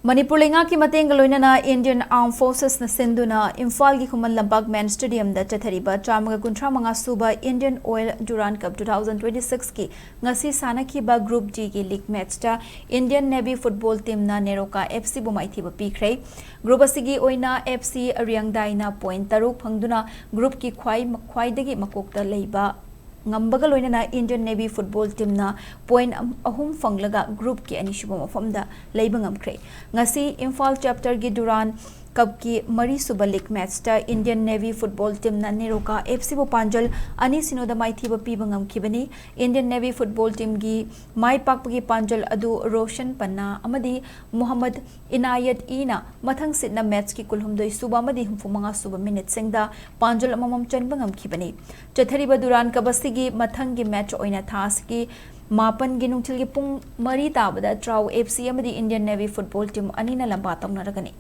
Manipur lenga ki mateng loinana Indian Armed Forces na sinduna Imphal gi khuman lampak main stadium da chathariba chamaga kunthra manga suba Indian Oil Durand Cup 2026 ki ngasi sana ki ba Group D ki league match ta Indian Navy football team na Neroca FC bu Maithiba Pikhre group asigi oina FC Ariangdai na point 3 phangduna group ki khwai dagi makokta leiba ngambaga loinana Indian Navy football team na point ahum fanglaga group ki anishuba mafamda leiba ngamkhre ngasi Imphal chapter gi Durand Cup ki mari suba league match ta Indian Navy football team na Neroca FC bu panjal ani sinoda Maithiba piba ngamkhibani Indian Navy football team gi mai pakpagi panjal adu Roshan Panna amadi Muhammad Inayat ina mathang sitna match ki kulhumdoi suba amadi humfumanga suba minute singda panjal amamam chanba ngamkhibani chathariba Durand Cup asigi mathang gi match oina thas ki मापन की नुंगथिल की पुंग मरी ताबदा TRAU FC अमदी Indian navy football team अनीना लंबा तौनरगनी